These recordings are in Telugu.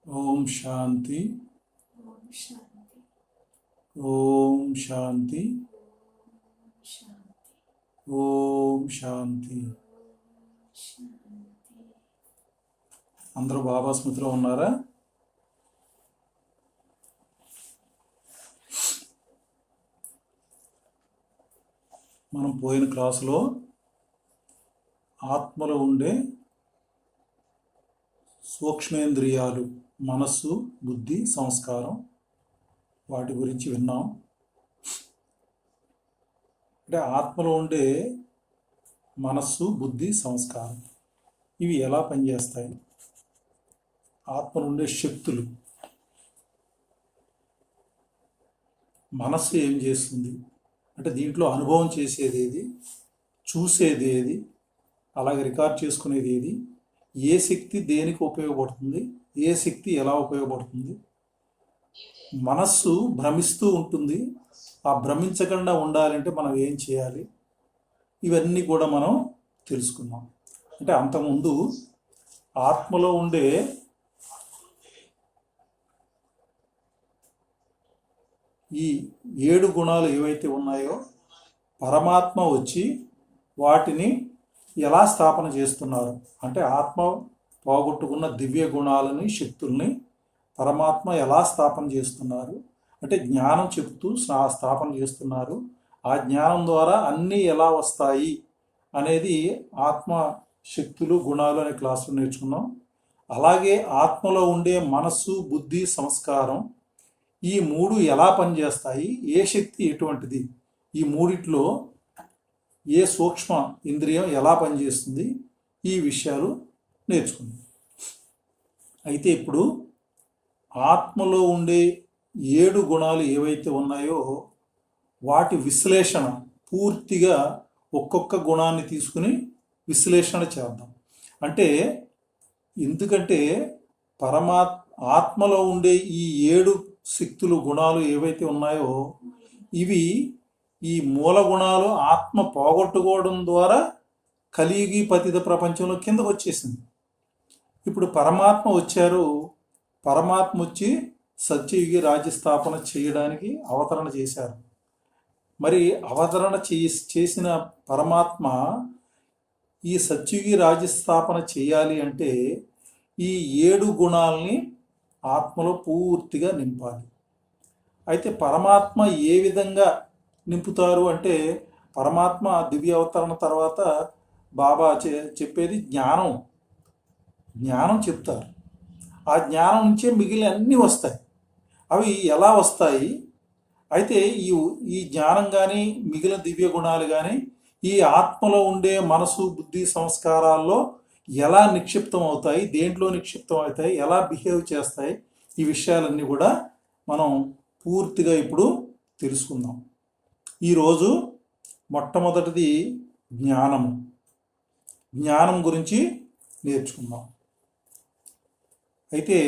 ఓం శాంతి. ఓం శాంతి. ఓం శాంతి. శాంతి. ఓం శాంతి. శాంతి. అందరూ బాబా స్మృతిలో ఉన్నారా? మనం పోయిన క్లాసులో ఆత్మలో ఉండే సూక్ష్మేంద్రియాలు, మనస్సు, బుద్ధి, సంస్కారం, వాటి గురించి విన్నాం. అంటే ఆత్మలో ఉండే మనస్సు, బుద్ధి, సంస్కారం ఇవి ఎలా పనిచేస్తాయి? ఆత్మలో ఉండే శక్తులు, మనస్సు ఏం చేస్తుంది అంటే దీంట్లో అనుభవం చేసేది ఏది, చూసేది ఏది, అలాగే రికార్డ్ చేసుకునేది ఏది, ఏ శక్తి దేనికి ఉపయోగపడుతుంది, ఏ శక్తి ఎలా ఉపయోగపడుతుంది. మనస్సు భ్రమిస్తూ ఉంటుంది, ఆ భ్రమించకుండా ఉండాలంటే మనం ఏం చేయాలి, ఇవన్నీ కూడా మనం తెలుసుకున్నాం. అంటే అంతకుముందు ఆత్మలో ఉండే ఈ 7 గుణాలు ఏవైతే ఉన్నాయో పరమాత్మ వచ్చి వాటిని ఎలా స్థాపన చేస్తున్నారు అంటే ఆత్మ పోగొట్టుకున్న దివ్య గుణాలని, శక్తుల్ని పరమాత్మ ఎలా స్థాపన చేస్తున్నారు అంటే జ్ఞానం చెప్తూ స్థాపన చేస్తున్నారు. ఆ జ్ఞానం ద్వారా అన్నీ ఎలా వస్తాయి అనేది ఆత్మ శక్తులు, గుణాలు అనే క్లాసులో నేర్చుకున్నాం. అలాగే ఆత్మలో ఉండే మనస్సు, బుద్ధి, సంస్కారం ఈ 3 ఎలా పనిచేస్తాయి, ఏ శక్తి ఎటువంటిది, ఈ మూడిట్లో ఏ సూక్ష్మ ఇంద్రియం ఎలా పనిచేస్తుంది, ఈ విషయాలు నేర్చుకుందాం. అయితే ఇప్పుడు ఆత్మలో ఉండే 7 గుణాలు ఏవైతే ఉన్నాయో వాటి విశ్లేషణ పూర్తిగా ఒక్కొక్క గుణాన్ని తీసుకుని విశ్లేషణ చేద్దాం. అంటే ఎందుకంటే ఆత్మలో ఉండే ఈ 7 శక్తులు, గుణాలు ఏవైతే ఉన్నాయో ఇవి ఈ మూల గుణాలు ఆత్మ పోగొట్టుకోవడం ద్వారా కలిగి పతిత ప్రపంచంలో కిందకు వచ్చేసింది. ఇప్పుడు పరమాత్మ వచ్చారు, పరమాత్మ వచ్చి సత్యయుగి రాజ్య స్థాపన చేయడానికి అవతరణ చేశారు. మరి అవతరణ చేసిన పరమాత్మ ఈ సత్యయుగి రాజ్య స్థాపన చేయాలి అంటే ఈ 7 గుణాలని ఆత్మలో పూర్తిగా నింపాలి. అయితే పరమాత్మ ఏ విధంగా నింపుతారు అంటే పరమాత్మ దివ్య అవతరణ తర్వాత బాబా చెప్పేది జ్ఞానం చెప్తారు. ఆ జ్ఞానం నుంచే మిగిలిన అన్నీ వస్తాయి. అవి ఎలా వస్తాయి అయితే ఈ జ్ఞానం కానీ మిగిలిన దివ్య గుణాలు కానీ ఈ ఆత్మలో ఉండే మనసు, బుద్ధి, సంస్కారాల్లో ఎలా నిక్షిప్తం అవుతాయి, దేంట్లో నిక్షిప్తం అవుతాయి, ఎలా బిహేవ్ చేస్తాయి, ఈ విషయాలన్నీ కూడా మనం పూర్తిగా ఇప్పుడు తెలుసుకుందాం. ఈరోజు మొట్టమొదటిది జ్ఞానం గురించి నేర్చుకుందాం. అయితే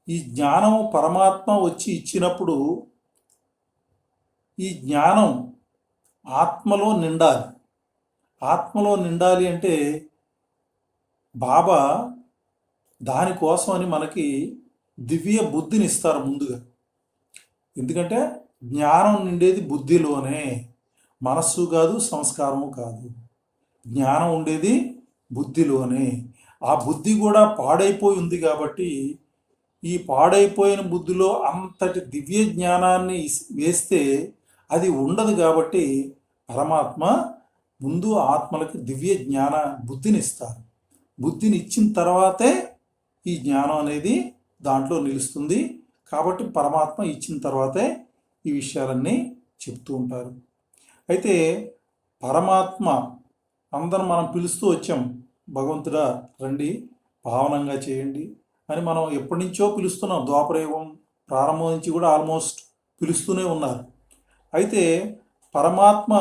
ఈ జ్ఞానం పరమాత్మ వచ్చి ఇచ్చినప్పుడు ఈ జ్ఞానం ఆత్మలో నిండాలి అంటే బాబా దానికోసం అని మనకి దివ్య బుద్ధిని ఇస్తారు ముందుగా. ఎందుకంటే జ్ఞానం నిండేది బుద్ధిలోనే, మనస్సు కాదు, సంస్కారము కాదు. జ్ఞానం ఉండేది బుద్ధిలోనే. ఆ బుద్ధి కూడా పాడైపోయి ఉంది కాబట్టి ఈ పాడైపోయిన బుద్ధిలో అంతటి దివ్య జ్ఞానాన్ని వేస్తే అది ఉండదు. కాబట్టి పరమాత్మ ముందు ఆత్మలకి దివ్య జ్ఞాన బుద్ధిని ఇస్తారు. బుద్ధిని ఇచ్చిన తర్వాతే ఈ జ్ఞానం అనేది దాంట్లో నిలుస్తుంది. కాబట్టి పరమాత్మ ఇచ్చిన తర్వాతే ఈ విషయాలన్నీ చెప్తూ ఉంటారు. అయితే పరమాత్మ అందరం మనం పిలుస్తూ వచ్చాం, భగవంతుడా రండి, పావనంగా చేయండి అని మనం ఎప్పటి నుంచో పిలుస్తున్నాం. ద్వాపరయుగం ప్రారంభం నుంచి కూడా ఆల్మోస్ట్ పిలుస్తూనే ఉన్నారు. అయితే పరమాత్మ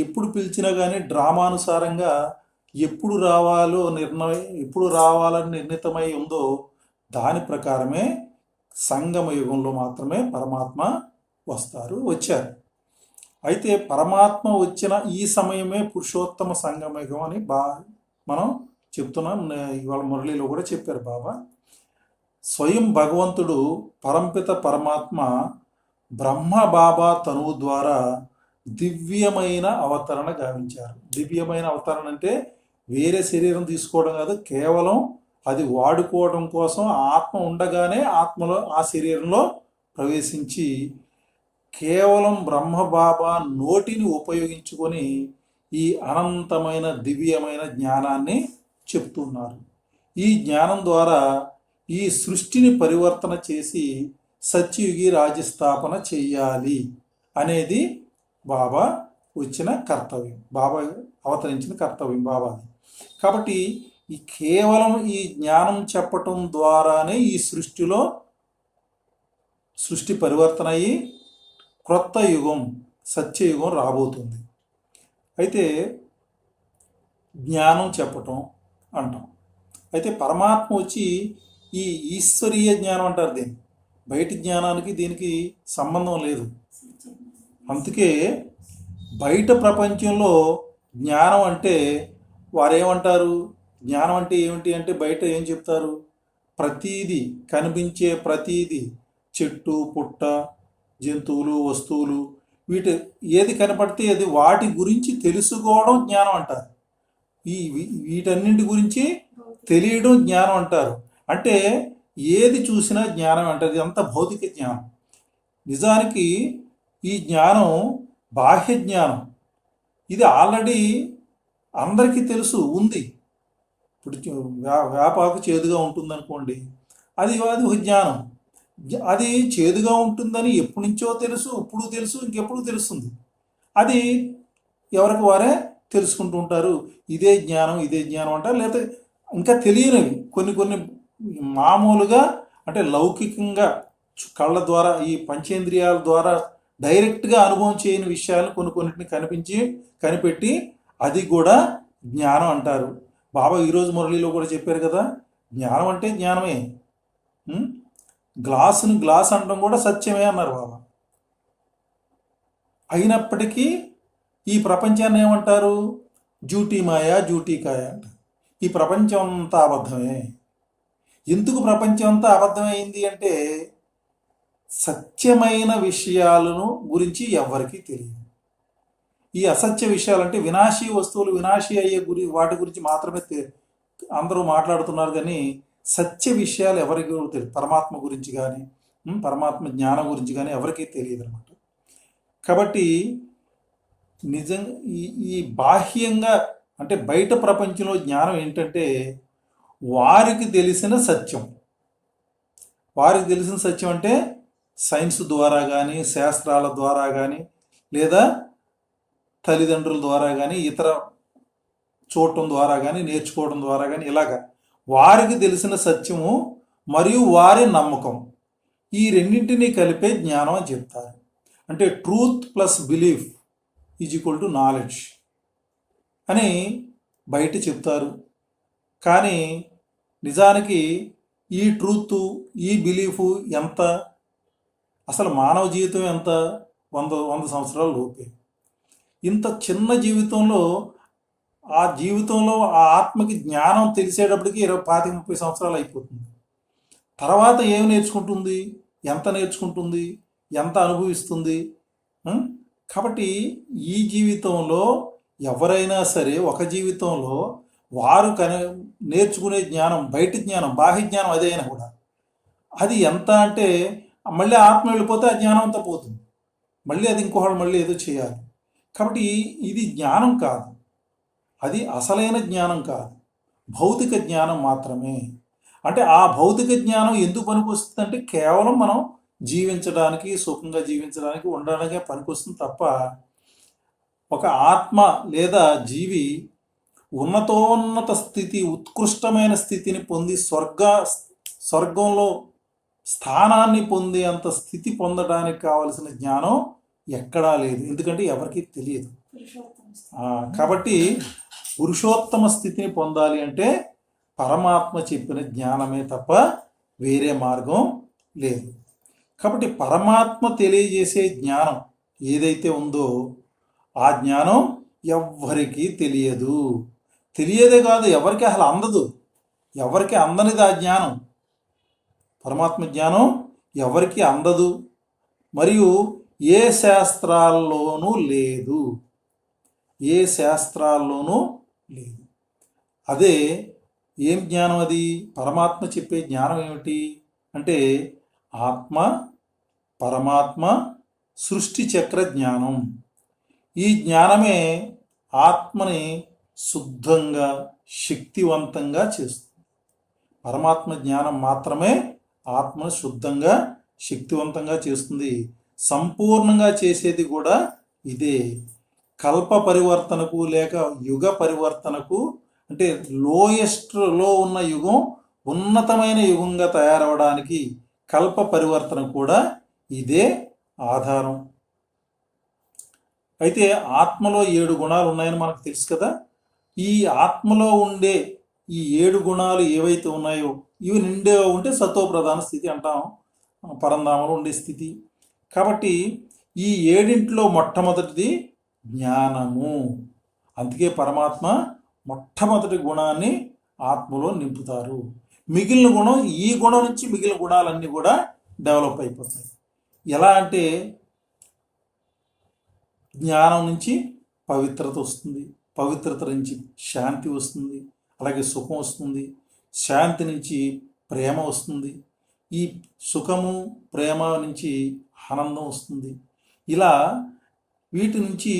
ఎప్పుడు పిలిచినా కానీ డ్రామానుసారంగా ఎప్పుడు రావాలని నిర్ణీతమై ఉందో దాని ప్రకారమే సంగమ యుగంలో మాత్రమే పరమాత్మ వచ్చారు. అయితే పరమాత్మ వచ్చిన ఈ సమయమే పురుషోత్తమ సంగమ యుగం అని మనం చెప్తున్నాం. ఇవాళ మురళిలో కూడా చెప్పారు బాబా. స్వయం భగవంతుడు పరంపిత పరమాత్మ బ్రహ్మ బాబా తనువు ద్వారా దివ్యమైన అవతరణ గావించారు. దివ్యమైన అవతరణ అంటే వేరే శరీరం తీసుకోవడం కాదు, కేవలం అది వాడుకోవడం కోసం ఆత్మ ఉండగానే ఆత్మలో ఆ శరీరంలో ప్రవేశించి కేవలం బ్రహ్మబాబా నోటిని ఉపయోగించుకొని ఈ అనంతమైన దివ్యమైన జ్ఞానాన్ని చెప్తున్నారు. ఈ జ్ఞానం ద్వారా ఈ సృష్టిని పరివర్తన చేసి సత్యయుగి రాజ్యస్థాపన చెయ్యాలి అనేది బాబా వచ్చిన కర్తవ్యం, బాబా అవతరించిన కర్తవ్యం బాబాది. కాబట్టి ఈ కేవలం ఈ జ్ఞానం చెప్పటం ద్వారానే ఈ సృష్టిలో సృష్టి పరివర్తన అయ్యి క్రొత్త యుగం సత్యయుగం రాబోతుంది. అయితే జ్ఞానం చెప్పటం అంటాం. అయితే పరమాత్మ వచ్చి ఈ ఈశ్వరీయ జ్ఞానం అంటారు దీన్ని. బయటి జ్ఞానానికి దీనికి సంబంధం లేదు. అందుకే బయట ప్రపంచంలో జ్ఞానం అంటే వారేమంటారు, జ్ఞానం అంటే ఏమిటి అంటే బయట ఏం చెప్తారు, ప్రతీది కనిపించే ప్రతీది, చెట్టు పుట్ట జంతువులు వస్తువులు వీటి ఏది కనపడితే అది వాటి గురించి తెలుసుకోవడం జ్ఞానం అంటారు. వీటన్నింటి గురించి తెలియడం జ్ఞానం అంటారు. అంటే ఏది చూసినా జ్ఞానం అంటారు. ఇది అంత భౌతిక జ్ఞానం. నిజానికి ఈ జ్ఞానం బాహ్య జ్ఞానం. ఇది ఆల్రెడీ అందరికీ తెలుసు ఉంది. ఇప్పుడు వేపాకు చేదుగా ఉంటుందనుకోండి, అది ఒక జ్ఞానం. అది చేదుగా ఉంటుందని ఎప్పటి నుంచో తెలుసు, ఇప్పుడు తెలుసు, ఇంకెప్పుడు తెలుస్తుంది. అది ఎవరికి వారే తెలుసుకుంటూ ఉంటారు. ఇదే జ్ఞానం ఇదే జ్ఞానం అంటారు. లేకపోతే ఇంకా తెలియనివి కొన్ని మామూలుగా అంటే లౌకికంగా కళ్ళ ద్వారా ఈ పంచేంద్రియాల ద్వారా డైరెక్ట్గా అనుభవం చేయని విషయాలు కొన్నిటిని కనిపెట్టి అది కూడా జ్ఞానం అంటారు. బాబా ఈరోజు మురళిలో కూడా చెప్పారు కదా, జ్ఞానం అంటే జ్ఞానమే. గ్లాసుని గ్లాస్ అనడం కూడా సత్యమే అన్నారు బాబా. అయినప్పటికీ ఈ ప్రపంచాన్ని ఏమంటారు, జూటీ మాయ జూటీ కాయ అంటారు. ఈ ప్రపంచం అంతా అబద్ధమే. ఎందుకు ప్రపంచం అంతా అబద్ధమైంది అంటే సత్యమైన విషయాలను గురించి ఎవరికీ తెలియదు. ఈ అసత్య విషయాలంటే వినాశీ వస్తువులు వినాశీ అయ్యే వాటి గురించి మాత్రమే అందరూ మాట్లాడుతున్నారు. కానీ సత్య విషయాలు ఎవరికి తెలియదు. పరమాత్మ గురించి కానీ పరమాత్మ జ్ఞానం గురించి కానీ ఎవరికీ తెలియదు అనమాట. కాబట్టి నిజంగా ఈ బాహ్యంగా అంటే బయట ప్రపంచంలో జ్ఞానం ఏంటంటే వారికి తెలిసిన సత్యం. వారికి తెలిసిన సత్యం అంటే సైన్స్ ద్వారా కానీ శాస్త్రాల ద్వారా కానీ లేదా తల్లిదండ్రుల ద్వారా కానీ ఇతర చూడటం ద్వారా కానీ నేర్చుకోవడం ద్వారా కానీ ఇలాగా వారికి తెలిసిన సత్యము మరియు వారి నమ్మకం, ఈ రెండింటినీ కలిపే జ్ఞానం అని చెప్తారు. అంటే truth plus belief is equal to knowledge అని బయట చెప్తారు. కానీ నిజానికి ఈ ట్రూత్ ఈ బిలీఫ్ ఎంత, అసలు మానవ జీవితం ఎంత, 100 సంవత్సరాల లోపే. ఇంత చిన్న జీవితంలో ఆ ఆత్మకి జ్ఞానం తెలిసేటప్పటికి 25-30 సంవత్సరాలు అయిపోతుంది. తర్వాత ఏమి నేర్చుకుంటుంది, ఎంత నేర్చుకుంటుంది, ఎంత అనుభవిస్తుంది. కాబట్టి ఈ జీవితంలో ఎవరైనా సరే ఒక జీవితంలో వారు నేర్చుకునే జ్ఞానం బయటి జ్ఞానం బాహ్య జ్ఞానం అదైనా కూడా అది ఎంత అంటే మళ్ళీ ఆత్మ వెళ్ళిపోతే ఆ జ్ఞానం అంతా పోతుంది. మళ్ళీ అది ఇంకోళ్ళు మళ్ళీ ఏదో చేయాలి. కాబట్టి ఇది జ్ఞానం కాదు, అది అసలైన జ్ఞానం కాదు, భౌతిక జ్ఞానం మాత్రమే. అంటే ఆ భౌతిక జ్ఞానం ఎందుకు పనికొస్తుంది అంటే కేవలం మనం జీవించడానికి, సుఖంగా జీవించడానికి, ఉండడానికే పనికొస్తుంది తప్ప ఒక ఆత్మ లేదా జీవి ఉన్నతోన్నత స్థితి ఉత్కృష్టమైన స్థితిని పొంది స్వర్గంలో స్థానాన్ని పొందే అంత స్థితి పొందడానికి కావలసిన జ్ఞానం ఎక్కడా లేదు. ఎందుకంటే ఎవరికీ తెలియదు. కాబట్టి పురుషోత్తమ స్థితిని పొందాలి అంటే పరమాత్మ చెప్పిన జ్ఞానమే తప్ప వేరే మార్గం లేదు. కాబట్టి పరమాత్మ తెలియజేసే జ్ఞానం ఏదైతే ఉందో ఆ జ్ఞానం ఎవ్వరికీ తెలియదు. తెలియదే కాదు, ఎవరికి అసలు అందదు. ఎవరికి అందనిది ఆ జ్ఞానం. పరమాత్మ జ్ఞానం ఎవరికి అందదు, మరియు ఏ శాస్త్రాల్లోనూ లేదు, ఏ శాస్త్రాల్లోనూ లేదు. అదే ఏం జ్ఞానం అది? పరమాత్మ చెప్పే జ్ఞానం ఏమిటి అంటే ఆత్మ, పరమాత్మ, సృష్టి చక్ర జ్ఞానం. ఈ జ్ఞానమే ఆత్మని శుద్ధంగా శక్తివంతంగా చేస్తుంది. పరమాత్మ జ్ఞానం మాత్రమే ఆత్మను శుద్ధంగా శక్తివంతంగా చేస్తుంది. సంపూర్ణంగా చేసేది కూడా ఇదే. కల్ప పరివర్తనకు లేక యుగ పరివర్తనకు అంటే లోయెస్ట్లో ఉన్న యుగం ఉన్నతమైన యుగంగా తయారవడానికి కల్ప పరివర్తన కూడా ఇదే ఆధారం. అయితే ఆత్మలో 7 గుణాలు ఉన్నాయని మనకు తెలుసు కదా. ఈ ఆత్మలో ఉండే ఈ 7 గుణాలు ఏవైతే ఉన్నాయో ఇవి నిండే ఉంటే సత్వ ప్రధాన స్థితి అంటాం, పరంధామలో ఉండే స్థితి. కాబట్టి ఈ 7 మొట్టమొదటిది జ్ఞానము. అందుకే పరమాత్మ మొట్టమొదటి గుణాన్ని ఆత్మలో నింపుతారు. మిగిలిన గుణం, ఈ గుణం నుంచి మిగిలిన గుణాలన్నీ కూడా డెవలప్ అయిపోతాయి. ఎలా అంటే జ్ఞానం నుంచి పవిత్రత వస్తుంది, పవిత్రత నుంచి శాంతి వస్తుంది, అలాగే సుఖం వస్తుంది, శాంతి నుంచి ప్రేమ వస్తుంది, ఈ సుఖము ప్రేమ నుంచి ఆనందం వస్తుంది. ఇలా వీటి నుంచి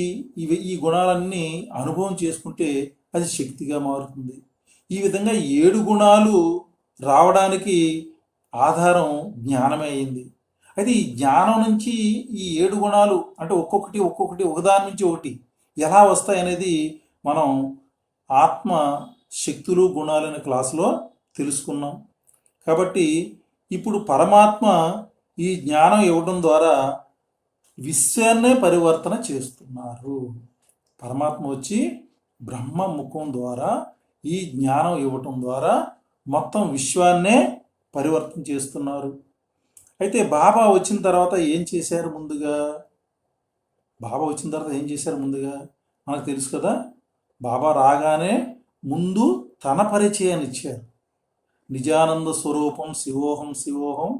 ఈ గుణాలన్నీ అనుభవం చేసుకుంటే అది శక్తిగా మారుతుంది. ఈ విధంగా 7 గుణాలు రావడానికి ఆధారం జ్ఞానమే అయింది. అయితే ఈ జ్ఞానం నుంచి ఈ 7 గుణాలు అంటే ఒక్కొక్కటి ఒకదాని నుంచి ఒకటి ఎలా వస్తాయి అనేది మనం ఆత్మ శక్తులు గుణాలు అనే క్లాసులో తెలుసుకున్నాం. కాబట్టి ఇప్పుడు పరమాత్మ ఈ జ్ఞానం ఇవ్వడం ద్వారా విశ్వాన్నే పరివర్తన చేస్తున్నారు. పరమాత్మ వచ్చి బ్రహ్మ ముఖం ద్వారా ఈ జ్ఞానం ఇవ్వటం ద్వారా మొత్తం విశ్వాన్నే పరివర్తన చేస్తున్నారు. అయితే బాబా వచ్చిన తర్వాత ఏం చేశారు ముందుగా? మనకు తెలుసు కదా. బాబా రాగానే ముందు తన పరిచయాన్ని ఇచ్చారు. నిజానంద స్వరూపం శివోహం శివోహం,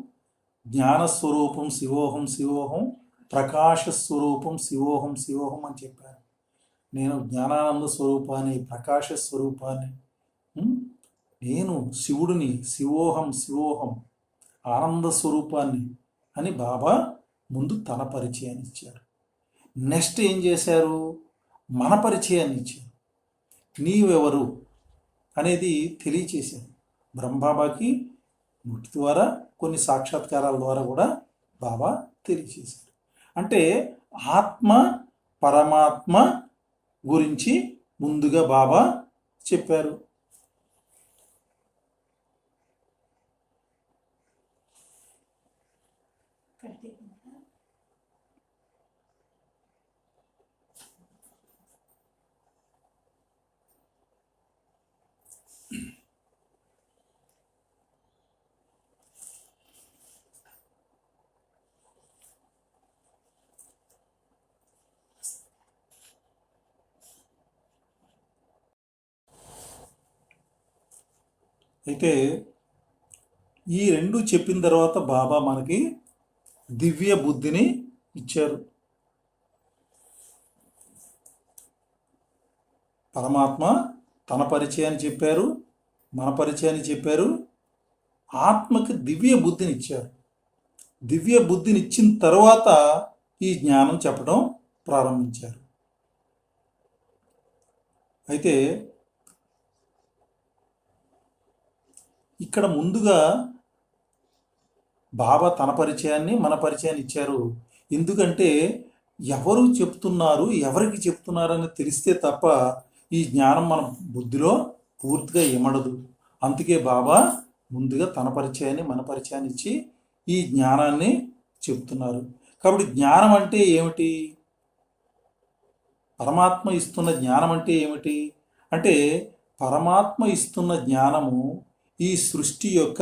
జ్ఞానస్వరూపం శివోహం శివోహం, ప్రకాశ స్వరూపం శివోహం శివోహం అని చెప్పారు. నేను జ్ఞానానంద స్వరూపాన్ని, ప్రకాశ స్వరూపాన్ని, నేను శివుడిని, శివోహం శివోహం, ఆనంద స్వరూపాన్ని అని బాబా ముందు తన పరిచయాన్ని ఇచ్చారు. నెక్స్ట్ ఏం చేశారు? మన పరిచయాన్ని ఇచ్చారు. నీవెవరు అనేది తెలియచేశారు. బ్రహ్మబాబాకి నోటి ద్వారా కొన్ని సాక్షాత్కారాల ద్వారా కూడా బాబా తెలియచేశారు. అంటే ఆత్మ పరమాత్మ గురించి ముందుగా బాబా చెప్పారు. అయితే ఈ 2 చెప్పిన తర్వాత బాబా మనకి దివ్య బుద్ధిని ఇచ్చారు. పరమాత్మ తన పరిచయాన్ని చెప్పారు, మన పరిచయాన్ని చెప్పారు, ఆత్మకి దివ్య బుద్ధిని ఇచ్చారు. దివ్య బుద్ధిని ఇచ్చిన తర్వాత ఈ జ్ఞానం చెప్పడం ప్రారంభించారు. అయితే ఇక్కడ ముందుగా బాబా తన పరిచయాన్ని మన పరిచయాన్ని ఇచ్చారు. ఎందుకంటే ఎవరు చెప్తున్నారు, ఎవరికి చెప్తున్నారని తెలిస్తే తప్ప ఈ జ్ఞానం మన బుద్ధిలో పూర్తిగా ఇమడదు. అందుకే బాబా ముందుగా తన పరిచయాన్ని మన పరిచయాన్ని ఇచ్చి ఈ జ్ఞానాన్ని చెప్తున్నారు. కాబట్టి జ్ఞానం అంటే ఏమిటి? పరమాత్మ ఇస్తున్న జ్ఞానం అంటే ఏమిటి అంటే పరమాత్మ ఇస్తున్న జ్ఞానము ఈ సృష్టి యొక్క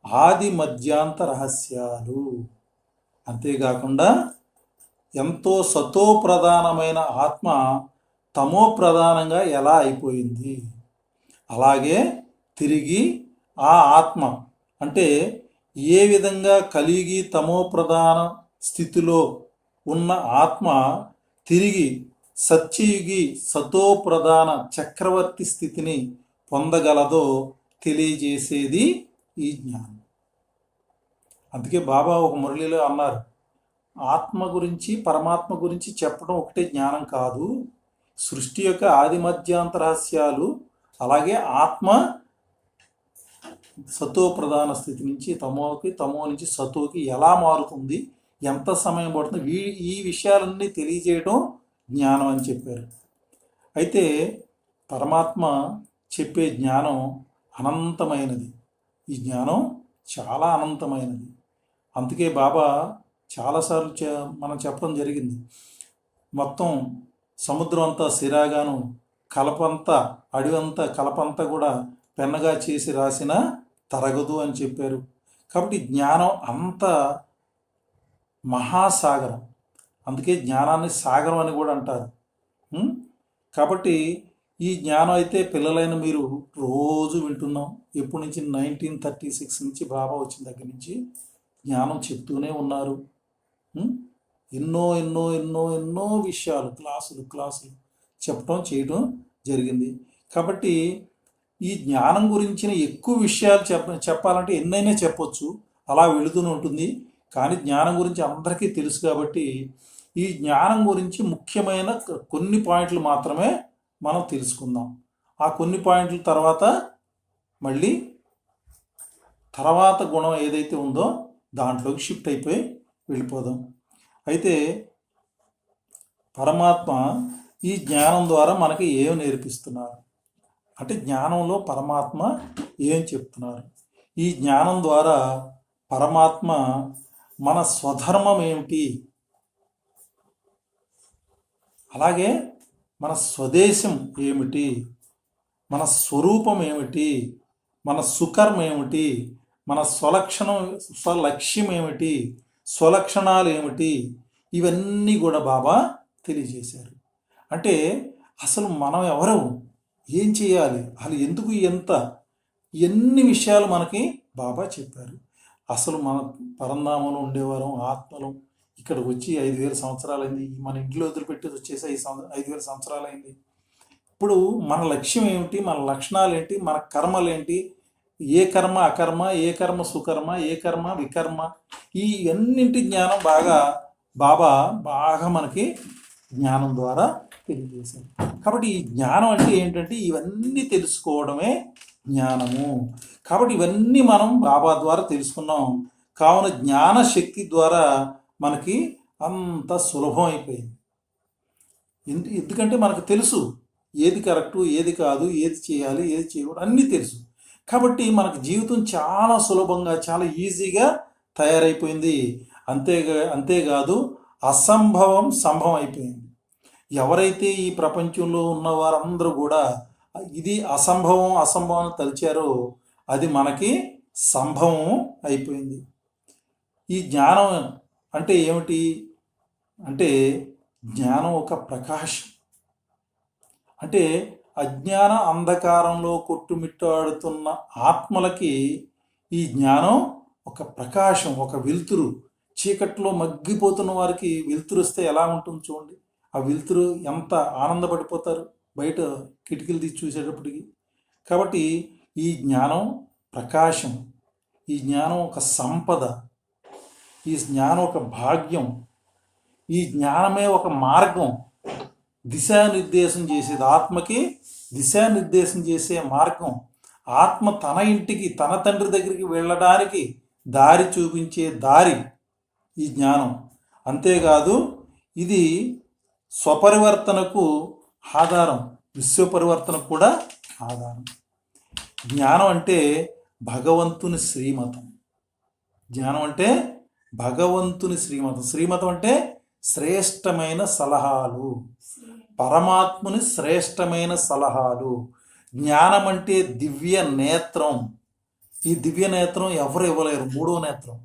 ఆది మధ్యాంత రహస్యాలు. అంతేకాకుండా ఎంతో సతో ప్రధానమైన ఆత్మ తమో ప్రధానంగా ఎలా అయిపోయింది, అలాగే తిరిగి ఆ ఆత్మ అంటే ఏ విధంగా కలిగి తమో ప్రధాన స్థితిలో ఉన్న ఆత్మ తిరిగి సత్యయుగి సతో ప్రధాన చక్రవర్తి స్థితిని పొందగలదో తెలియజేసేది ఈ జ్ఞానం. అందుకే బాబా ఒక మురళిలో అన్నారు, ఆత్మ గురించి పరమాత్మ గురించి చెప్పడం ఒకటే జ్ఞానం కాదు, సృష్టి యొక్క ఆది మధ్యాంత రహస్యాలు, అలాగే ఆత్మ సతో ప్రధాన స్థితి నుంచి తమోకి, తమో నుంచి సతోకి ఎలా మారుతుంది, ఎంత సమయం పడుతుంది, ఈ విషయాలన్నీ తెలియజేయడం జ్ఞానం అని చెప్పారు. అయితే పరమాత్మ చెప్పే జ్ఞానం అనంతమైనది. ఈ జ్ఞానం చాలా అనంతమైనది. అందుకే బాబా చాలాసార్లు మనం చెప్పడం జరిగింది, మొత్తం సముద్రం అంతా సిరాగాను, కలపంతా అడవంతా కలపంతా కూడా పెన్నగా చేసి రాసిన తరగదు అని చెప్పారు. కాబట్టి జ్ఞానం అంత మహాసాగరం. అందుకే జ్ఞానాన్ని సాగరం అని కూడా అంటారు. కాబట్టి ఈ జ్ఞానం అయితే పిల్లలైన మీరు రోజు వింటున్నాం. ఎప్పటి నుంచి 1936 నుంచి బాబా వచ్చిన దగ్గర నుంచి జ్ఞానం చెప్తూనే ఉన్నారు. ఎన్నో ఎన్నో ఎన్నో ఎన్నో విషయాలు క్లాసులు చెప్పడం చేయడం జరిగింది. కాబట్టి ఈ జ్ఞానం గురించిన ఎక్కువ విషయాలు చెప్పాలంటే ఎన్నైనా చెప్పొచ్చు, అలా వెళుతూనే ఉంటుంది. కానీ జ్ఞానం గురించి అందరికీ తెలుసు కాబట్టి ఈ జ్ఞానం గురించి ముఖ్యమైన కొన్ని పాయింట్లు మాత్రమే మనం తెలుసుకుందాం. ఆ కొన్ని పాయింట్ల తర్వాత మళ్ళీ తర్వాత గుణం ఏదైతే ఉందో దాంట్లోకి షిఫ్ట్ అయిపోయి వెళ్ళిపోదాం. అయితే పరమాత్మ ఈ జ్ఞానం ద్వారా మనకి ఏం నేర్పిస్తున్నారు అంటే, జ్ఞానంలో పరమాత్మ ఏం చెప్తున్నారు, ఈ జ్ఞానం ద్వారా పరమాత్మ మన స్వధర్మం ఏమిటి, అలాగే మన స్వదేశం ఏమిటి, మన స్వరూపం ఏమిటి, మన సుకర్మ ఏమిటి, మన స్వలక్ష్యం ఏమిటి, స్వలక్షణాలు ఏమిటి, ఇవన్నీ కూడా బాబా తెలియజేశారు. అంటే అసలు మనం ఎవరు, ఏం చేయాలి, అసలు ఎందుకు, ఎన్ని విషయాలు మనకి బాబా చెప్పారు. అసలు మన పరంధామంలో ఉండేవారం ఆత్మలు, ఇక్కడికి వచ్చి 5000 సంవత్సరాలు అయింది. మన ఇంట్లో వదిలిపెట్టేది వచ్చేసి 5000 సంవత్సరాలు అయింది. ఇప్పుడు మన లక్ష్యం ఏమిటి, మన లక్షణాలు ఏంటి, మన కర్మలు ఏంటి, ఏ కర్మ అకర్మ, ఏ కర్మ సుకర్మ, ఏ కర్మ వికర్మ, ఈ అన్నింటి జ్ఞానం బాబా బాగా మనకి జ్ఞానం ద్వారా తెలియజేశారు. కాబట్టి ఈ జ్ఞానం అంటే ఏంటంటే ఇవన్నీ తెలుసుకోవడమే జ్ఞానము. కాబట్టి ఇవన్నీ మనం బాబా ద్వారా తెలుసుకున్నాం. కావున జ్ఞాన శక్తి ద్వారా మనకి అంత సులభం అయిపోయింది. ఎందుకంటే మనకు తెలుసు ఏది కరెక్టు, ఏది కాదు, ఏది చేయాలి, ఏది చేయకూడదు, అన్నీ తెలుసు. కాబట్టి మనకు జీవితం చాలా సులభంగా, చాలా ఈజీగా తయారైపోయింది. అంతేకాదు అసంభవం సంభవం అయిపోయింది. ఎవరైతే ఈ ప్రపంచంలో ఉన్న వారందరూ కూడా ఇది అసంభవం తలిచారో అది మనకి సంభవం అయిపోయింది. ఈ జ్ఞానం అంటే ఏమిటి అంటే, జ్ఞానం ఒక ప్రకాశం. అంటే అజ్ఞాన అంధకారంలో కొట్టుమిట్టాడుతున్న ఆత్మలకి ఈ జ్ఞానం ఒక ప్రకాశం, ఒక వెలుతురు. చీకట్లో మగ్గిపోతున్న వారికి వెలుతురు వస్తే ఎలా ఉంటుంది చూడండి, ఆ వెలుతురు ఎంత ఆనందపడిపోతారు బయట కిటికీలు తీసి చూసేటప్పటికి. కాబట్టి ఈ జ్ఞానం ప్రకాశం, ఈ జ్ఞానం ఒక సంపద, ఈ జ్ఞానం ఒక భాగ్యం, ఈ జ్ఞానమే ఒక మార్గం, దిశానిర్దేశం చేసేది. ఆత్మకి దిశానిర్దేశం చేసే మార్గం. ఆత్మ తన ఇంటికి, తన తండ్రి దగ్గరికి వెళ్ళడానికి దారి చూపించే దారి ఈ జ్ఞానం. అంతేకాదు ఇది స్వపరివర్తనకు ఆధారం, విశ్వపరివర్తనకు కూడా ఆధారం. జ్ఞానం అంటే భగవంతుని శ్రీమతం. జ్ఞానం అంటే భగవంతుని శ్రీమతం. శ్రీమతం అంటే శ్రేష్టమైన సలహాలు, పరమాత్ముని శ్రేష్టమైన సలహాలు. జ్ఞానం అంటే దివ్య నేత్రం. ఈ దివ్య నేత్రం ఎవరు ఇవ్వలేరు. మూడో నేత్రం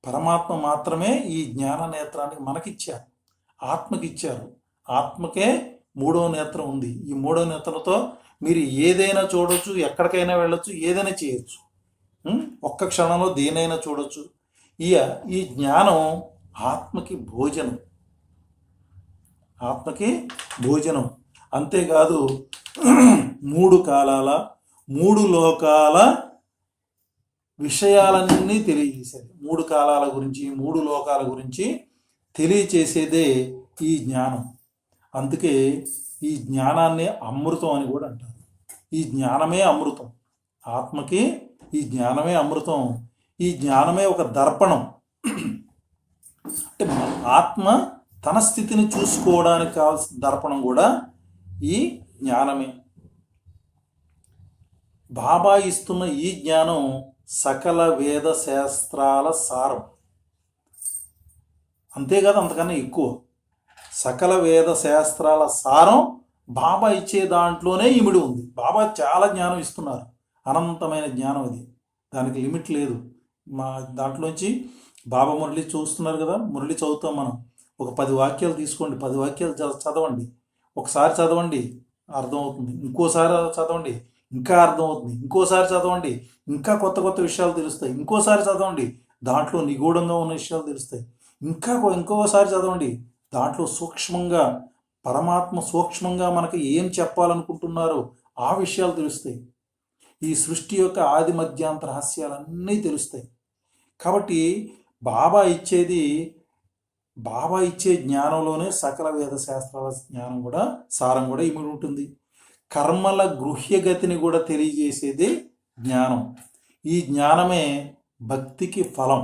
పరమాత్మ మాత్రమే ఈ జ్ఞాన నేత్రాన్ని మనకిచ్చారు, ఆత్మకిచ్చారు. ఆత్మకే మూడో నేత్రం ఉంది. ఈ మూడో నేత్రంతో మీరు ఏదైనా చూడవచ్చు, ఎక్కడికైనా వెళ్ళొచ్చు, ఏదైనా చేయొచ్చు. ఒక్క క్షణంలో దేనైనా చూడొచ్చు. ఈ ఈ జ్ఞానం ఆత్మకి భోజనం, ఆత్మకి భోజనం. అంతేకాదు 3 కాలాల 3 లోకాల విషయాలన్నీ తెలియజేసేది. 3 కాలాల గురించి 3 లోకాల గురించి తెలియచేసేదే ఈ జ్ఞానం. అందుకే ఈ జ్ఞానాన్ని అమృతం అని కూడా అంటారు. ఈ జ్ఞానమే అమృతం. ఆత్మకి ఈ జ్ఞానమే అమృతం. ఈ జ్ఞానమే ఒక దర్పణం. అంటే ఆత్మ తన స్థితిని చూసుకోవడానికి కావాల్సిన దర్పణం కూడా ఈ జ్ఞానమే. బాబా ఇస్తున్న ఈ జ్ఞానం సకల వేద శాస్త్రాల సారం. అంతేకాదు, అంతకన్నా ఎక్కువ. సకల వేద శాస్త్రాల సారం బాబా ఇచ్చే దాంట్లోనే ఇమిడి ఉంది. బాబా చాలా జ్ఞానం ఇస్తున్నారు, అనంతమైన జ్ఞానం అది, దానికి లిమిట్ లేదు. మా దాంట్లోంచి బాబా మురళి చూస్తున్నారు కదా, మురళి చదువుతాం మనం. ఒక 10 వాక్యాలు తీసుకోండి, 10 వాక్యాలు చదవండి. ఒకసారి చదవండి, అర్థమవుతుంది. ఇంకోసారి చదవండి, ఇంకా అర్థమవుతుంది. ఇంకోసారి చదవండి, ఇంకా కొత్త కొత్త విషయాలు తెలుస్తాయి. ఇంకోసారి చదవండి, దాంట్లో నిగూఢంగా ఉన్న విషయాలు తెలుస్తాయి. ఇంకోసారి చదవండి, దాంట్లో సూక్ష్మంగా పరమాత్మ సూక్ష్మంగా మనకి ఏం చెప్పాలనుకుంటున్నారో ఆ విషయాలు తెలుస్తాయి. ఈ సృష్టి యొక్క ఆది మధ్యాంత రహస్యాలన్నీ తెలుస్తాయి. కాబట్టి బాబా ఇచ్చే జ్ఞానంలోనే సకల వేద శాస్త్రాల జ్ఞానం కూడా సారం కూడా ఇమిడి ఉంటుంది. కర్మల గృహ్యగతిని కూడా తెలియజేసేది జ్ఞానం. ఈ జ్ఞానమే భక్తికి ఫలం.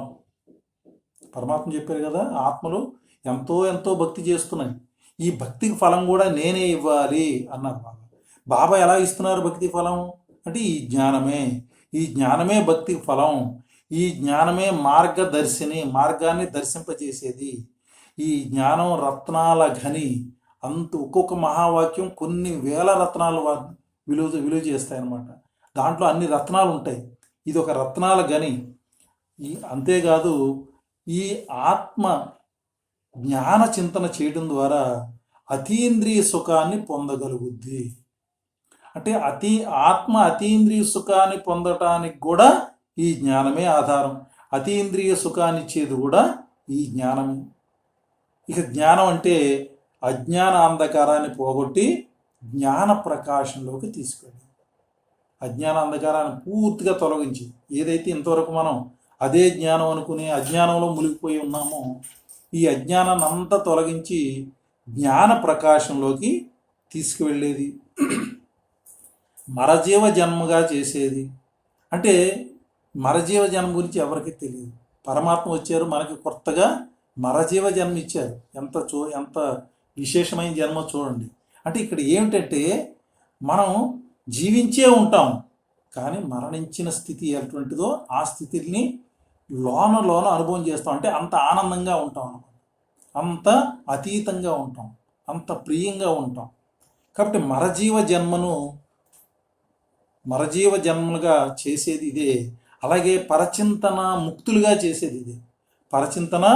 పరమాత్మ చెప్పారు కదా, ఆత్మలు ఎంతో ఎంతో భక్తి చేస్తున్నాయి, ఈ భక్తికి ఫలం కూడా నేనే ఇవ్వాలి అన్నారు బాబా. బాబా ఎలా ఇస్తున్నారు భక్తి ఫలం అంటే ఈ జ్ఞానమే భక్తికి ఫలం. ఈ జ్ఞానమే మార్గదర్శిని, మార్గాన్ని దర్శింపజేసేది. ఈ జ్ఞానం రత్నాల ఘని. ఒక్కొక్క మహావాక్యం కొన్ని వేల రత్నాలు విలువ చేస్తాయి అన్నమాట. దాంట్లో అన్ని రత్నాలు ఉంటాయి. ఇది ఒక రత్నాల గని. అంతేకాదు, ఈ ఆత్మ జ్ఞాన చింతన చేయడం ద్వారా అతీంద్రియ సుఖాన్ని పొందగలుగుద్ది. అంటే ఆత్మ అతీంద్రియ సుఖాన్ని పొందటానికి కూడా ఈ జ్ఞానమే ఆధారం. అతీంద్రియ సుఖాన్ని ఇచ్చేది కూడా ఈ జ్ఞానమే. ఇక జ్ఞానం అంటే అజ్ఞాన అంధకారాన్ని పోగొట్టి జ్ఞాన ప్రకాశంలోకి తీసుకెళ్ళి, అజ్ఞాన అంధకారాన్ని పూర్తిగా తొలగించి, ఏదైతే ఇంతవరకు మనం అదే జ్ఞానం అనుకుని అజ్ఞానంలో మునిగిపోయి ఉన్నామో, ఈ అజ్ఞానాన్ని అంతా తొలగించి జ్ఞాన ప్రకాశంలోకి తీసుకువెళ్ళేది, మరజీవ జన్మగా చేసేది. అంటే మరజీవ జన్మ గురించి ఎవరికి తెలియదు. పరమాత్మ వచ్చారు, మనకి కొత్తగా మరజీవ జన్మ ఇచ్చారు. ఎంత విశేషమైన జన్మ చూడండి. అంటే ఇక్కడ ఏమిటంటే మనం జీవించే ఉంటాం, కానీ మరణించిన స్థితి ఎటువంటిదో ఆ స్థితిని లోన అనుభవం చేస్తాం. అంటే అంత ఆనందంగా ఉంటాం అన్నమాట, అంత అతీతంగా ఉంటాం, అంత ప్రియంగా ఉంటాం. కాబట్టి మరజీవ జన్మలుగా చేసేది ఇదే. అలాగే పరచింతన ముక్తులుగా చేసేది ఇదే. పరచింతన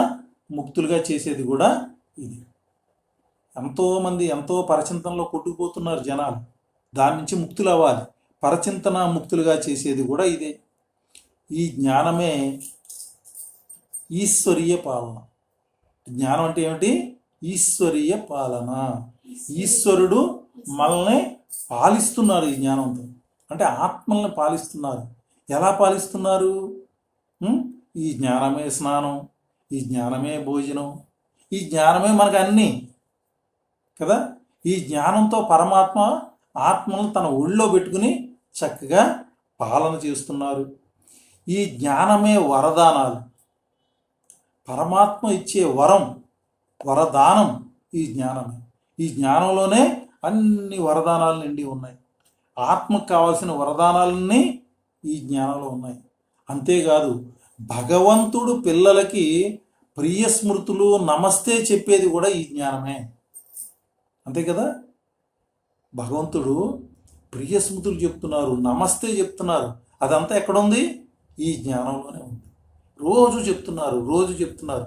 ముక్తులుగా చేసేది కూడా ఇది. ఎంతోమంది ఎంతో పరచింతనలో కొట్టుకుపోతున్నారు జనాలు, దాని నుంచి ముక్తులు అవ్వాలి. పరచింతన ముక్తులుగా చేసేది కూడా ఇదే. ఈ జ్ఞానమే ఈశ్వరీయ పాలన. జ్ఞానం అంటే ఏమిటి? ఈశ్వరీయ పాలన. ఈశ్వరుడు మనల్ని పాలిస్తున్నారు ఈ జ్ఞానంతో. అంటే ఆత్మల్ని పాలిస్తున్నారు. ఎలా పాలిస్తున్నారు? ఈ జ్ఞానమే స్నానం, ఈ జ్ఞానమే భోజనం, ఈ జ్ఞానమే మనకు అన్నీ కదా. ఈ జ్ఞానంతో పరమాత్మ ఆత్మను తన ఒళ్ళో పెట్టుకుని చక్కగా పాలన చేస్తున్నారు. ఈ జ్ఞానమే వరదానాలు. పరమాత్మ ఇచ్చే వరదానం ఈ జ్ఞానమే. ఈ జ్ఞానంలోనే అన్ని వరదానాలు నిండి ఉన్నాయి. ఆత్మకు కావాల్సిన వరదానాలన్నీ ఈ జ్ఞానంలో ఉన్నాయి. అంతేకాదు, భగవంతుడు పిల్లలకి ప్రియ స్మృతులు నమస్తే చెప్పేది కూడా ఈ జ్ఞానమే. అంతే కదా, భగవంతుడు ప్రియ స్మృతులు చెప్తున్నారు, నమస్తే చెప్తున్నారు. అదంతా ఎక్కడుంది? ఈ జ్ఞానంలోనే ఉంది. రోజు చెప్తున్నారు.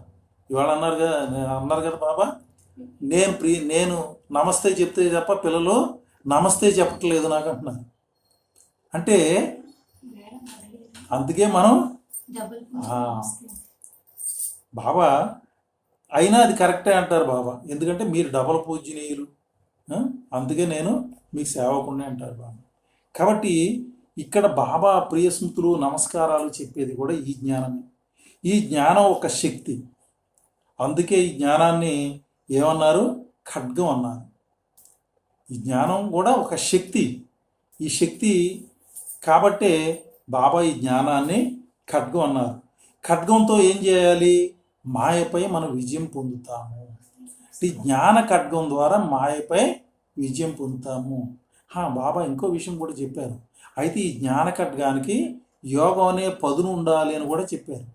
ఇవాళ అన్నారు కదా బాబా, నేను నమస్తే చెప్తే తప్ప పిల్లలు నమస్తే చెప్పట్లేదు నాకు అంటున్నారు. అంటే అందుకే మనం డబుల్ ఆ, బాబా అయినా అది కరెక్టే అంటారు బాబా, ఎందుకంటే మీరు డబల్ పూజనీయులు, ఆ, అందుకే నేను మీకు సేవకుడిని అంటారు బాబా. కాబట్టి ఇక్కడ బాబా ప్రియ స్మృతులు నమస్కారాలు చెప్పేది కూడా ఈ జ్ఞానమే. ఈ జ్ఞానం ఒక శక్తి, అందుకే ఈ జ్ఞానాన్ని ఏమన్నారు? ఖడ్గం అన్నారు. ఈ జ్ఞానం కూడా ఒక శక్తి. ఈ శక్తి కాబట్టే బాబా ఈ జ్ఞానాన్ని ఖడ్గం అన్నారు. ఖడ్గంతో ఏం చేయాలి? మాయపై మనం విజయం పొందుతాము. ఈ జ్ఞాన ఖడ్గం ద్వారా మాయపై విజయం పొందుతాము. బాబా ఇంకో విషయం కూడా చెప్పారు. అయితే ఈ జ్ఞాన ఖడ్గానికి యోగం అనే పదును ఉండాలి అని కూడా చెప్పారు.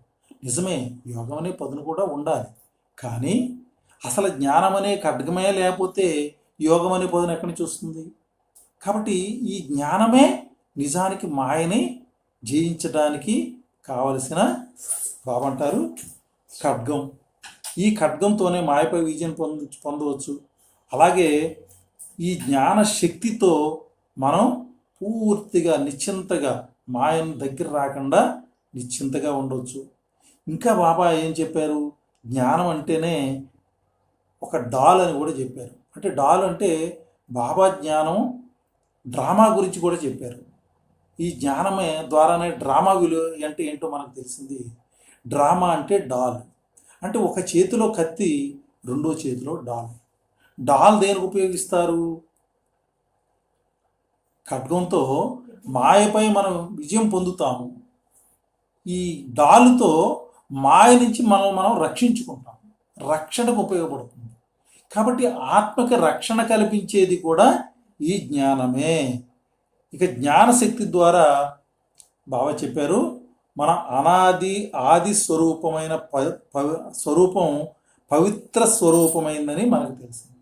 నిజమే, యోగం అనే పదును కూడా ఉండాలి. కానీ అసలు జ్ఞానం అనే ఖడ్గమే లేకపోతే యోగం అనే పదును ఎక్కడి నుంచి వస్తుంది? కాబట్టి ఈ జ్ఞానమే నిజానికి మాయని జయించడానికి కావలసిన బాబా అంటారు ఖడ్గం. ఈ ఖడ్గంతోనే మాయపై విజయం పొందవచ్చు. అలాగే ఈ జ్ఞాన శక్తితో మనం పూర్తిగా నిశ్చింతగా మాయను దగ్గర రాకుండా నిశ్చింతగా ఉండవచ్చు. ఇంకా బాబా ఏం చెప్పారు? జ్ఞానం అంటేనే ఒక డాల్ అని కూడా చెప్పారు. అంటే డాల్ అంటే బాబా జ్ఞానం డ్రామా గురించి కూడా చెప్పారు. ఈ జ్ఞానమే ద్వారానే డ్రామా విలువ అంటే ఏంటో మనకు తెలిసింది. డ్రామా అంటే డాల్, అంటే ఒక చేతిలో కత్తి, రెండో చేతిలో డాల్. డాల్ దేనికి ఉపయోగిస్తారు? ఖడ్గంతో మాయపై మనం విజయం పొందుతాము. ఈ డాలుతో మాయ నుంచి మనం రక్షించుకుంటాం, రక్షణకు ఉపయోగపడుతుంది. కాబట్టి ఆత్మకి రక్షణ కల్పించేది కూడా ఈ జ్ఞానమే. ఇక జ్ఞానశక్తి ద్వారా బాబా చెప్పారు, మన అనాది ఆది స్వరూపమైన స్వరూపం పవిత్ర స్వరూపమైందని మనకు తెలిసింది.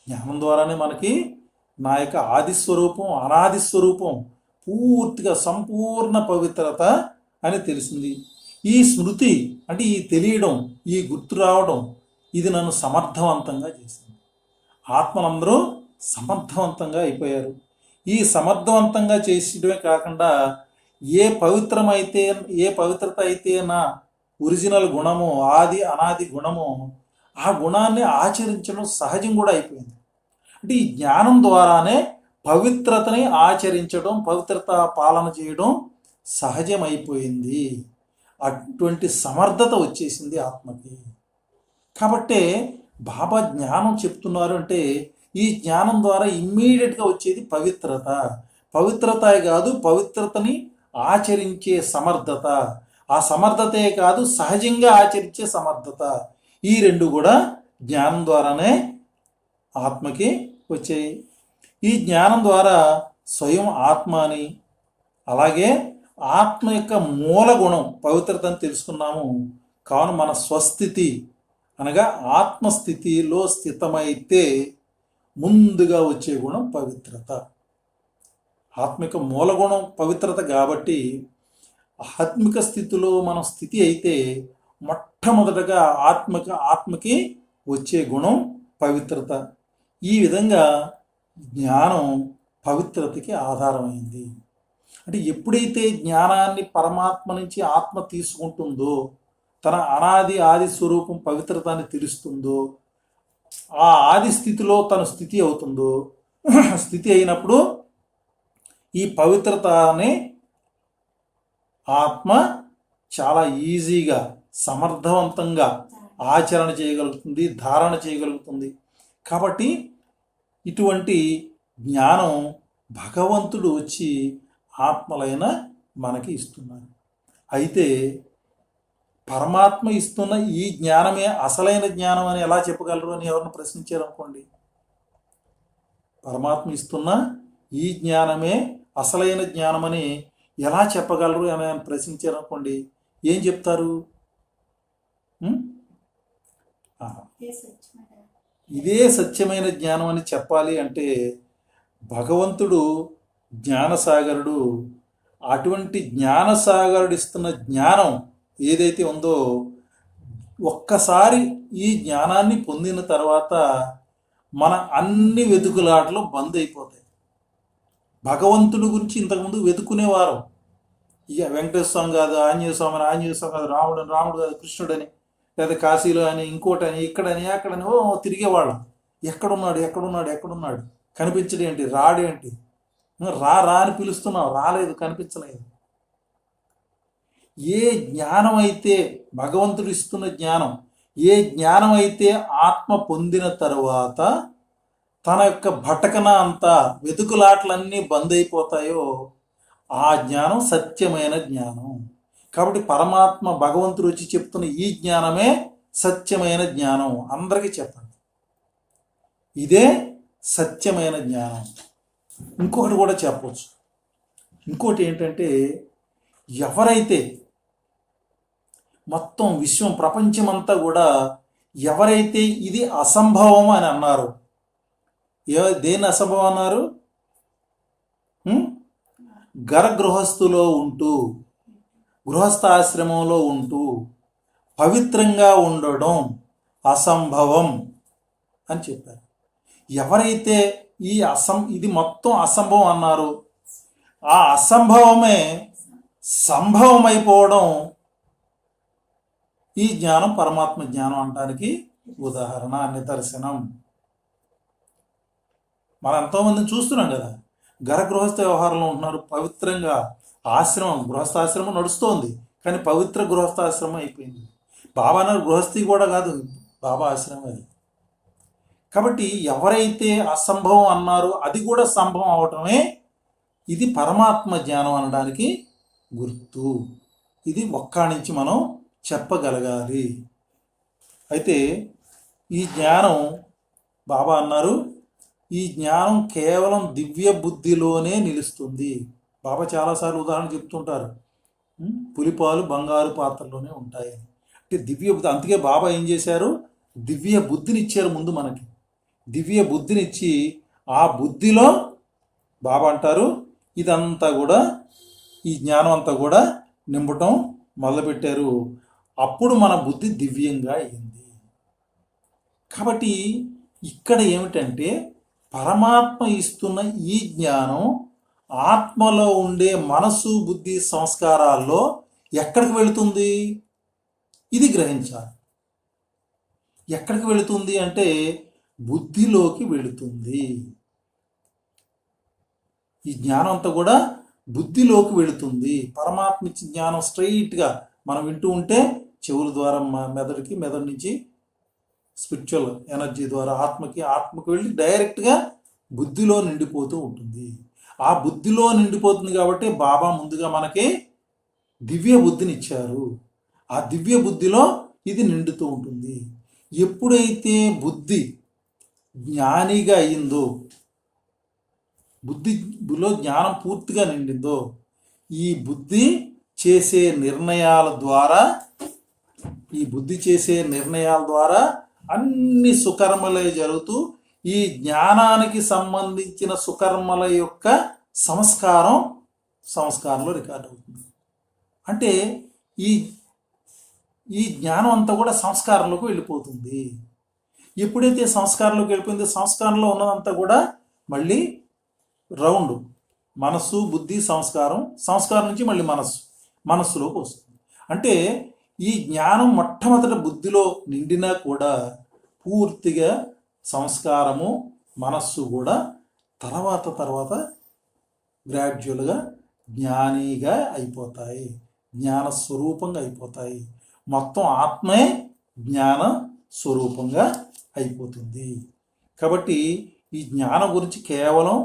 జ్ఞానం ద్వారానే మనకి నా యొక్క ఆది స్వరూపం అనాది స్వరూపం పూర్తిగా సంపూర్ణ పవిత్రత అని తెలిసింది. ఈ స్మృతి అంటే ఈ తెలియడం, ఈ గుర్తు రావడం, ఇది నన్ను సమర్థవంతంగా చేసింది. ఆత్మలందరూ సమర్థవంతంగా అయిపోయారు. ఈ సమర్థవంతంగా చేసడమే కాకుండా ఏ పవిత్రత అయితే నా ఒరిజినల్ గుణము, ఆది అనాది గుణము, ఆ గుణాన్ని ఆచరించడం సహజం కూడా అయిపోయింది. అంటే ఈ జ్ఞానం ద్వారానే పవిత్రతని ఆచరించడం, పవిత్రత పాలన చేయడం సహజమైపోయింది. అటువంటి సమర్థత వచ్చేసింది ఆత్మకి. కాబట్టే బాబా జ్ఞానం చెప్తున్నారు అంటే ఈ జ్ఞానం ద్వారా ఇమ్మీడియట్గా వచ్చేది పవిత్రత. పవిత్రతే కాదు, పవిత్రతని ఆచరించే సమర్థత. ఆ సమర్థతే కాదు, సహజంగా ఆచరించే సమర్థత. ఈ రెండు కూడా జ్ఞానం ద్వారానే ఆత్మకి వచ్చాయి. ఈ జ్ఞానం ద్వారా స్వయం ఆత్మ అని, అలాగే ఆత్మ యొక్క మూల గుణం పవిత్రతని తెలుసుకున్నాము. కావున మన స్వస్థితి అనగా ఆత్మస్థితిలో స్థితమైతే ముందుగా వచ్చే గుణం పవిత్రత. ఆత్మిక మూల గుణం పవిత్రత కాబట్టి ఆత్మిక స్థితిలో మనం స్థితి అయితే మొట్టమొదటగా ఆత్మకి వచ్చే గుణం పవిత్రత. ఈ విధంగా జ్ఞానం పవిత్రతకి ఆధారమైంది. అంటే ఎప్పుడైతే జ్ఞానాన్ని పరమాత్మ నుంచి ఆత్మ తీసుకుంటుందో, తన అనాది ఆది స్వరూపం పవిత్రతాన్ని తెలుస్తుందో, ఆ ఆది స్థితిలో తన స్థితి అవుతుందో, స్థితి అయినప్పుడు ఈ పవిత్రతని ఆత్మ చాలా ఈజీగా సమర్థవంతంగా ఆచరణ చేయగలుగుతుంది, ధారణ చేయగలుగుతుంది. కాబట్టి ఇటువంటి జ్ఞానం భగవంతుడు వచ్చి ఆత్మలైన మనకి ఇస్తున్నారు. అయితే పరమాత్మ ఇస్తున్న ఈ జ్ఞానమే అసలైన జ్ఞానం అని ఎలా చెప్పగలరు అని ఎవరిని ప్రశ్నించారు అనుకోండి. పరమాత్మ ఇస్తున్న ఈ జ్ఞానమే అసలైన జ్ఞానమని ఎలా చెప్పగలరు అని ప్రశ్నించారు అనుకోండి, ఏం చెప్తారు? ఇదే సత్యమైన జ్ఞానం అని చెప్పాలి అంటే భగవంతుడు జ్ఞానసాగరుడు. అటువంటి జ్ఞానసాగరుడు ఇస్తున్న జ్ఞానం ఏదైతే ఉందో, ఒక్కసారి ఈ జ్ఞానాన్ని పొందిన తర్వాత మన అన్ని వెతుకులాటలు బంద్ అయిపోతాయి. భగవంతుడి గురించి ఇంతకుముందు వెతుకునేవారు, ఇక వెంకటేశ్వర స్వామి కాదు ఆంజనేయ స్వామి అని, ఆంజనేయ స్వామి కాదు రాముడు అని, రాముడు కాదు కృష్ణుడని, లేదా కాశీలో అని, ఇంకోటని, ఇక్కడని, అక్కడని తిరిగేవాళ్ళం. ఎక్కడున్నాడు ఎక్కడున్నాడు ఎక్కడున్నాడు, కనిపించడేంటి, రాడేంటి, రా రా అని పిలుస్తున్నావు, రాలేదు, కనిపించలేదు. ఏ జ్ఞానం అయితే భగవంతుడు ఇస్తున్న జ్ఞానం, ఏ జ్ఞానం అయితే ఆత్మ పొందిన తరువాత తన యొక్క భటకన అంతా వెతుకులాట్లన్నీ బంద్ అయిపోతాయో ఆ జ్ఞానం సత్యమైన జ్ఞానం. కాబట్టి పరమాత్మ భగవంతుడు వచ్చి చెప్తున్న ఈ జ్ఞానమే సత్యమైన జ్ఞానం. అందరికీ చెప్పండి, ఇదే సత్యమైన జ్ఞానం. ఇంకొకటి కూడా చెప్పవచ్చు. ఇంకోటి ఏంటంటే, ఎవరైతే మొత్తం విశ్వం ప్రపంచమంతా కూడా ఎవరైతే ఇది అసంభవం అని అన్నారు, దేని అసంభవం అన్నారు? గృహస్థులో ఉంటూ, గృహస్థాశ్రమంలో ఉంటూ పవిత్రంగా ఉండడం అసంభవం అని చెప్పారు. ఎవరైతే ఇది మొత్తం అసంభవం అన్నారు, ఆ అసంభవమే సంభవం అయిపోవడం ఈ జ్ఞానం పరమాత్మ జ్ఞానం అనడానికి ఉదాహరణ, నిదర్శనం. మనం ఎంతోమందిని చూస్తున్నాం కదా, గృహస్థ వ్యవహారంలో ఉంటున్నారు, పవిత్రంగా ఆశ్రమం, గృహస్థాశ్రమం నడుస్తోంది, కానీ పవిత్ర గృహస్థాశ్రమం అయిపోయింది. బాబా అన్నారు గృహస్థి కూడా కాదు, బాబా ఆశ్రమం అది. కాబట్టి ఎవరైతే అసంభవం అన్నారో అది కూడా సంభవం అవటమే ఇది పరమాత్మ జ్ఞానం అనడానికి గుర్తు. ఇది ఒక్కడి నుంచి మనం చెప్పగలగాలి. అయితే ఈ జ్ఞానం బాబా అన్నారు, ఈ జ్ఞానం కేవలం దివ్య బుద్ధిలోనే నిలుస్తుంది. బాబా చాలాసార్లు ఉదాహరణ చెప్తుంటారు, పులిపాలు బంగారు పాత్రలోనే ఉంటాయి అంటే దివ్య బుద్ధి. అందుకే బాబా ఏం చేశారు, దివ్య బుద్ధిని ఇచ్చారు ముందు మనకి. దివ్య బుద్ధినిచ్చి ఆ బుద్ధిలో బాబా అంటారు ఇదంతా కూడా, ఈ జ్ఞానం అంతా కూడా నింపటం మొదలుపెట్టారు. అప్పుడు మన బుద్ధి దివ్యంగా అయింది. కాబట్టి ఇక్కడ ఏమిటంటే, పరమాత్మ ఇస్తున్న ఈ జ్ఞానం ఆత్మలో ఉండే మనసు, బుద్ధి, సంస్కారాల్లో ఎక్కడికి వెళుతుంది? ఇది గ్రహించాలి. ఎక్కడికి వెళుతుంది అంటే బుద్ధిలోకి వెళుతుంది. ఈ జ్ఞానం అంతా కూడా బుద్ధిలోకి వెళుతుంది. పరమాత్మ ఇచ్చిన జ్ఞానం స్ట్రైట్గా మనం వింటూ ఉంటే చెవుల ద్వారా మెదడుకి, మెదడు నుంచి స్పిరిచువల్ ఎనర్జీ ద్వారా ఆత్మకి వెళ్ళి డైరెక్ట్గా బుద్ధిలో నిండిపోతూ ఉంటుంది. ఆ బుద్ధిలో నిండిపోతుంది కాబట్టి బాబా ముందుగా మనకి దివ్య బుద్ధిని ఇచ్చారు. ఆ దివ్య బుద్ధిలో ఇది నిండుతూ ఉంటుంది. ఎప్పుడైతే బుద్ధి జ్ఞానిగా అయిందో, బుద్ధిలో జ్ఞానం పూర్తిగా నిండిందో, ఈ బుద్ధి చేసే నిర్ణయాల ద్వారా అన్ని సుకర్మలే జరుగుతూ ఈ జ్ఞానానికి సంబంధించిన సుకర్మల యొక్క సంస్కారంలో రికార్డ్ అవుతుంది. అంటే ఈ జ్ఞానం అంతా కూడా సంస్కారంలోకి వెళ్ళిపోతుంది. ఎప్పుడైతే సంస్కారంలోకి వెళ్ళిపోయిందో, సంస్కారంలో ఉన్నదంతా కూడా మళ్ళీ రౌండ్ మనస్సు, బుద్ధి, సంస్కారం నుంచి మళ్ళీ మనస్సులోకి వస్తుంది. అంటే ఈ జ్ఞానం మొట్టమొదట బుద్ధిలో నిండినా కూడా పూర్తిగా సంస్కారము, మనస్సు కూడా తర్వాత గ్రాడ్యువల్గా జ్ఞానిగా అయిపోతాయి, జ్ఞాన స్వరూపంగా అయిపోతాయి. మొత్తం ఆత్మే జ్ఞాన స్వరూపంగా అయిపోతుంది. కాబట్టి ఈ జ్ఞానం గురించి కేవలం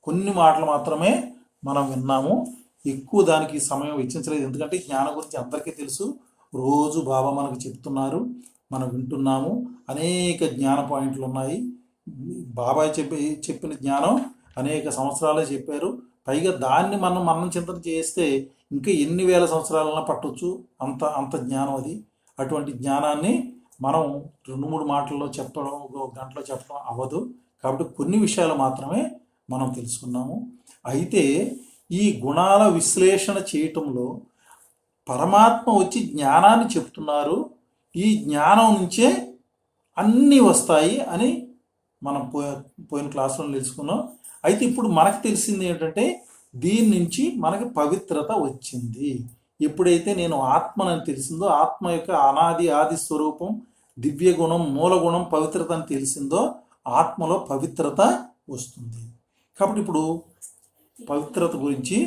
కొన్ని మాటలు మాత్రమే మనం విన్నాము. ఎక్కువ దానికి సమయం వెచ్చించలేదు. ఎందుకంటే జ్ఞానం గురించి అందరికీ తెలుసు. రోజు బాబా మనకు చెప్తున్నారు, మనం వింటున్నాము. అనేక జ్ఞాన పాయింట్లు ఉన్నాయి. బాబాయ్ చెప్పిన జ్ఞానం అనేక సంవత్సరాలే చెప్పారు. పైగా దాన్ని మనం చింతన చేస్తే ఇంకా ఎన్ని వేల సంవత్సరాలన్నా పట్టొచ్చు, అంత జ్ఞానం అది. అటువంటి జ్ఞానాన్ని మనం 2-3 మాటల్లో చెప్పడం, ఒక గంటలో చెప్పడం అవ్వదు. కాబట్టి కొన్ని విషయాలు మాత్రమే మనం తెలుసుకున్నాము. అయితే ఈ గుణాల విశ్లేషణ చేయటంలో పరమాత్మ వచ్చి జ్ఞానాన్ని చెప్తున్నారు. ఈ జ్ఞానం నుంచే అన్నీ వస్తాయి అని మనం పోయిన క్లాసులో తెలుసుకున్నాం. అయితే ఇప్పుడు మనకు తెలిసింది ఏంటంటే, దీని నుంచి మనకి పవిత్రత వచ్చింది. ఎప్పుడైతే నేను ఆత్మనని తెలిసిందో, ఆత్మ యొక్క అనాది ఆది స్వరూపం, దివ్య గుణం, మూల గుణం, పవిత్రత అని తెలిసిందో ఆత్మలో పవిత్రత వస్తుంది. కాబట్టి ఇప్పుడు పవిత్రత గురించి